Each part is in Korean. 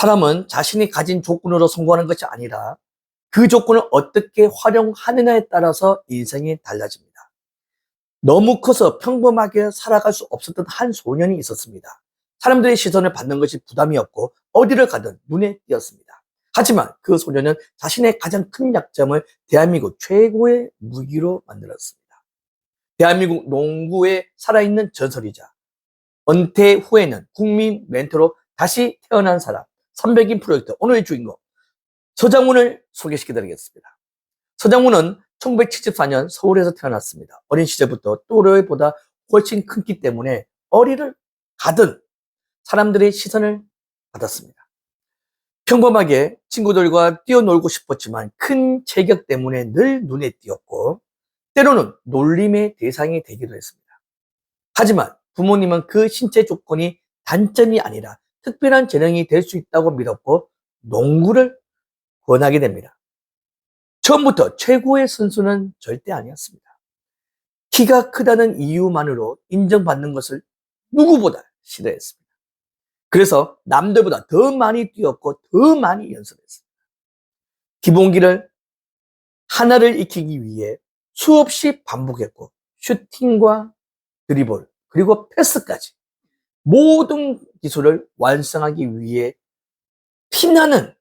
사람은 자신이 가진 조건으로 성공하는 것이 아니라 그 조건을 어떻게 활용하느냐에 따라서 인생이 달라집니다. 너무 커서 평범하게 살아갈 수 없었던 한 소년이 있었습니다. 사람들의 시선을 받는 것이 부담이었고 어디를 가든 눈에 띄었습니다. 하지만 그 소년은 자신의 가장 큰 약점을 대한민국 최고의 무기로 만들었습니다. 대한민국 농구의 살아있는 전설이자 은퇴 후에는 국민 멘토로 다시 태어난 사람, 300인 프로젝트 오늘의 주인공 서장훈을 소개시켜드리겠습니다. 서장훈은 1974년 서울에서 태어났습니다. 어린 시절부터 또래보다 훨씬 큰 키 때문에 어디를 가든 사람들의 시선을 받았습니다. 평범하게 친구들과 뛰어놀고 싶었지만 큰 체격 때문에 늘 눈에 띄었고 때로는 놀림의 대상이 되기도 했습니다. 하지만 부모님은 그 신체 조건이 단점이 아니라 특별한 재능이 될 수 있다고 믿었고 농구를 권하게 됩니다. 처음부터 최고의 선수는 절대 아니었습니다. 키가 크다는 이유만으로 인정받는 것을 누구보다 싫어했습니다. 그래서 남들보다 더 많이 뛰었고 더 많이 연습했습니다. 기본기를 하나를 익히기 위해 수없이 반복했고 슈팅과 드리블 그리고 패스까지 모든 기술을 완성하기 위해 피나는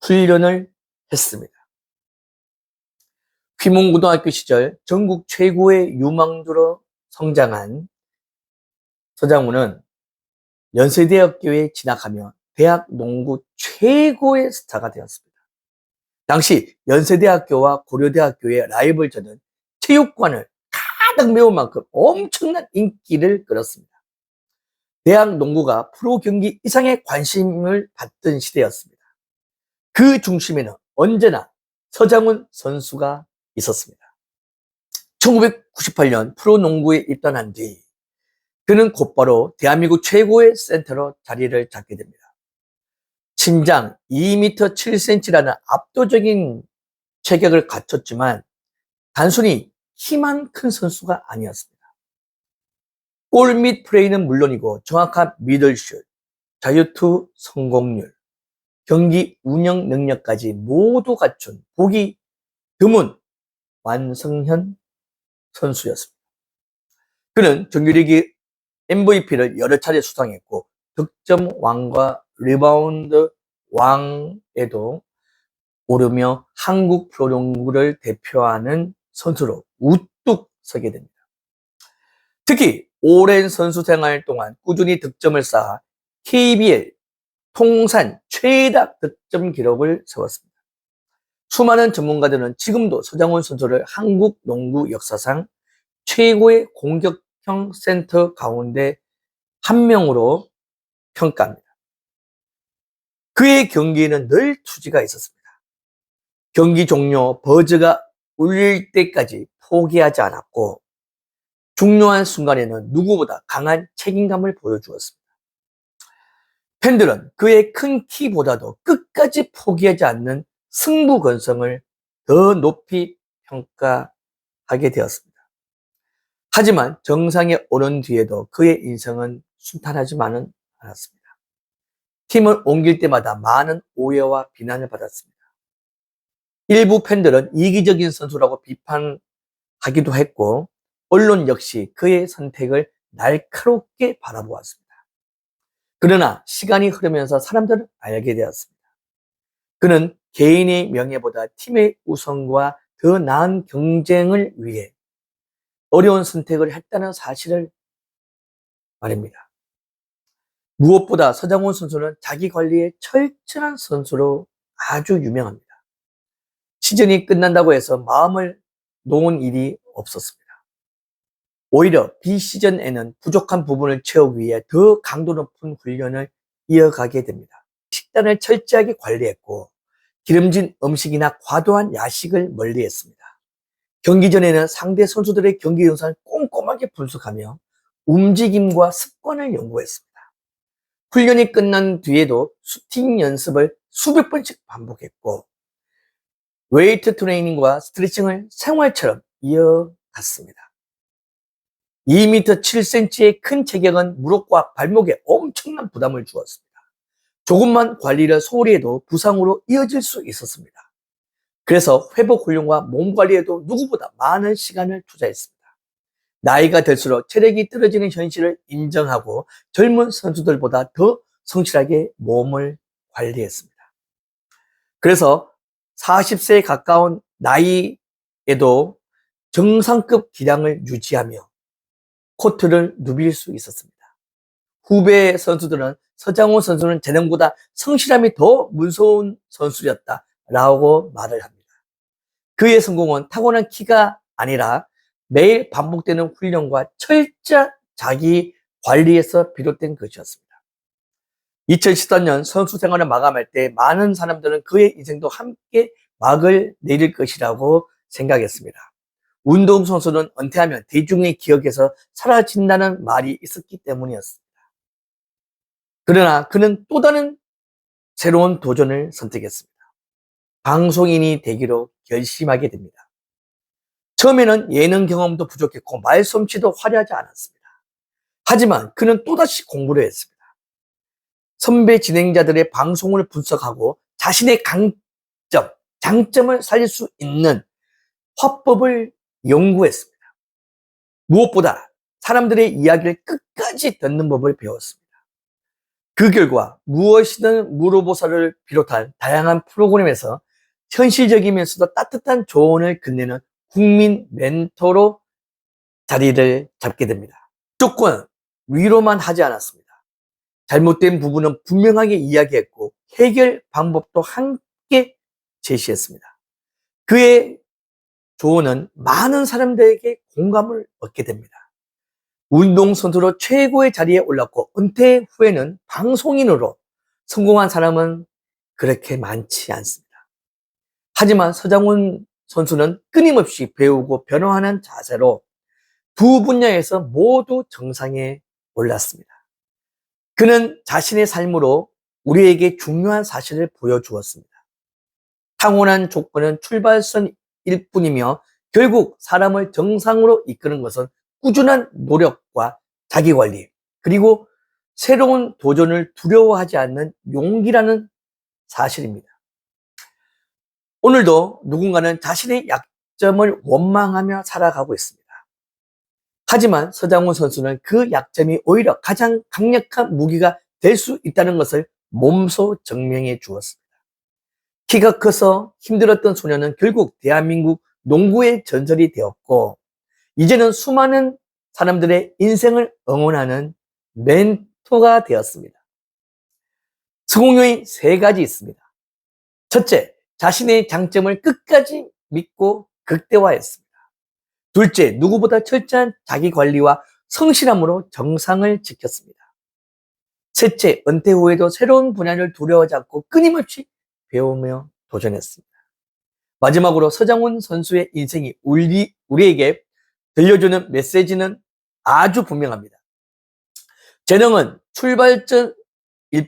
훈련을 했습니다. 휘문고등학교 시절 전국 최고의 유망주로 성장한 서장훈은 연세대학교에 진학하며 대학 농구 최고의 스타가 되었습니다. 당시 연세대학교와 고려대학교의 라이벌전은 체육관을 가득 메울 만큼 엄청난 인기를 끌었습니다. 대학 농구가 프로 경기 이상의 관심을 받던 시대였습니다. 그 중심에는 언제나 서장훈 선수가 있었습니다. 1998년 프로농구에 입단한 뒤 그는 곧바로 대한민국 최고의 센터로 자리를 잡게 됩니다. 신장 2m 7cm라는 압도적인 체격을 갖췄지만 단순히 키만 큰 선수가 아니었습니다. 골 및 플레이는 물론이고 정확한 미들슛, 자유투 성공률, 경기 운영 능력까지 모두 갖춘 보기 드문 완성형 선수였습니다. 그는 정규리그 MVP를 여러 차례 수상했고 득점 왕과 리바운드 왕에도 오르며 한국 프로농구를 대표하는 선수로 우뚝 서게 됩니다. 특히 오랜 선수 생활 동안 꾸준히 득점을 쌓아 KBL 통산 최다 득점 기록을 세웠습니다. 수많은 전문가들은 지금도 서장훈 선수를 한국 농구 역사상 최고의 공격형 센터 가운데 한 명으로 평가합니다. 그의 경기에는 늘 투지가 있었습니다. 경기 종료 버즈가 울릴 때까지 포기하지 않았고 중요한 순간에는 누구보다 강한 책임감을 보여주었습니다. 팬들은 그의 큰 키보다도 끝까지 포기하지 않는 승부건성을 더 높이 평가하게 되었습니다. 하지만 정상에 오른 뒤에도 그의 인생은 순탄하지만은 않았습니다. 팀을 옮길 때마다 많은 오해와 비난을 받았습니다. 일부 팬들은 이기적인 선수라고 비판하기도 했고 언론 역시 그의 선택을 날카롭게 바라보았습니다. 그러나 시간이 흐르면서 사람들은 알게 되었습니다. 그는 개인의 명예보다 팀의 우선과 더 나은 경쟁을 위해 어려운 선택을 했다는 사실을 말입니다. 무엇보다 서장훈 선수는 자기 관리에 철저한 선수로 아주 유명합니다. 시즌이 끝난다고 해서 마음을 놓은 일이 없었습니다. 오히려 비시즌에는 부족한 부분을 채우기 위해 더 강도 높은 훈련을 이어가게 됩니다. 식단을 철저하게 관리했고 기름진 음식이나 과도한 야식을 멀리했습니다. 경기 전에는 상대 선수들의 경기 영상을 꼼꼼하게 분석하며 움직임과 습관을 연구했습니다. 훈련이 끝난 뒤에도 슈팅 연습을 수백 번씩 반복했고 웨이트 트레이닝과 스트레칭을 생활처럼 이어갔습니다. 2m 7cm의 큰 체격은 무릎과 발목에 엄청난 부담을 주었습니다. 조금만 관리를 소홀히 해도 부상으로 이어질 수 있었습니다. 그래서 회복 훈련과 몸 관리에도 누구보다 많은 시간을 투자했습니다. 나이가 들수록 체력이 떨어지는 현실을 인정하고 젊은 선수들보다 더 성실하게 몸을 관리했습니다. 그래서 40세에 가까운 나이에도 정상급 기량을 유지하며 코트를 누빌 수 있었습니다. 후배 선수들은 서장훈 선수는 재능보다 성실함이 더 무서운 선수였다라고 말을 합니다. 그의 성공은 타고난 키가 아니라 매일 반복되는 훈련과 철저한 자기 관리에서 비롯된 것이었습니다. 2013년 선수 생활을 마감할 때 많은 사람들은 그의 인생도 함께 막을 내릴 것이라고 생각했습니다. 운동선수는 은퇴하면 대중의 기억에서 사라진다는 말이 있었기 때문이었습니다. 그러나 그는 또 다른 새로운 도전을 선택했습니다. 방송인이 되기로 결심하게 됩니다. 처음에는 예능 경험도 부족했고 말솜씨도 화려하지 않았습니다. 하지만 그는 또다시 공부를 했습니다. 선배 진행자들의 방송을 분석하고 자신의 강점, 장점을 살릴 수 있는 화법을 연구했습니다. 무엇보다 사람들의 이야기를 끝까지 듣는 법을 배웠습니다. 그 결과 무엇이든 물어보사를 비롯한 다양한 프로그램에서 현실적이면서도 따뜻한 조언을 건네는 국민 멘토로 자리를 잡게 됩니다. 무조건 위로만 하지 않았습니다. 잘못된 부분은 분명하게 이야기했고 해결 방법도 함께 제시했습니다. 그의 조언은 많은 사람들에게 공감을 얻게 됩니다. 운동선수로 최고의 자리에 올랐고 은퇴 후에는 방송인으로 성공한 사람은 그렇게 많지 않습니다. 하지만 서장훈 선수는 끊임없이 배우고 변화하는 자세로 두 분야에서 모두 정상에 올랐습니다. 그는 자신의 삶으로 우리에게 중요한 사실을 보여주었습니다. 타고난 조건은 출발선일 뿐이며 결국 사람을 정상으로 이끄는 것은 꾸준한 노력과 자기관리, 그리고 새로운 도전을 두려워하지 않는 용기라는 사실입니다. 오늘도 누군가는 자신의 약점을 원망하며 살아가고 있습니다. 하지만 서장훈 선수는 그 약점이 오히려 가장 강력한 무기가 될 수 있다는 것을 몸소 증명해 주었습니다. 키가 커서 힘들었던 소녀는 결국 대한민국 농구의 전설이 되었고 이제는 수많은 사람들의 인생을 응원하는 멘토가 되었습니다. 성공요인 3가지 있습니다. 첫째, 자신의 장점을 끝까지 믿고 극대화했습니다. 둘째, 누구보다 철저한 자기관리와 성실함으로 정상을 지켰습니다. 셋째, 은퇴 후에도 새로운 분야를 두려워하지 않고 끊임없이 배우며 도전했습니다. 마지막으로 서장훈 선수의 인생이 우리에게 들려주는 메시지는 아주 분명합니다. 재능은 출발점일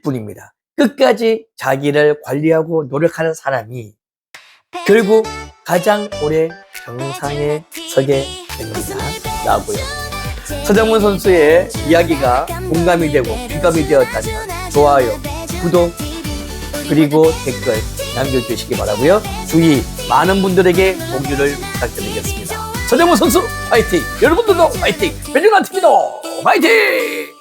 뿐입니다. 끝까지 자기를 관리하고 노력하는 사람이 결국 가장 오래 정상에 서게 됩니다. 라고요. 서장훈 선수의 이야기가 공감이 되고 귀감이 되었다면 좋아요, 구독, 그리고 댓글 남겨주시기 바라고요. 주위 많은 분들에게 공유를 부탁드리겠습니다. 서장훈 선수 화이팅! 여러분들도 화이팅! 배준환 TV도 화이팅!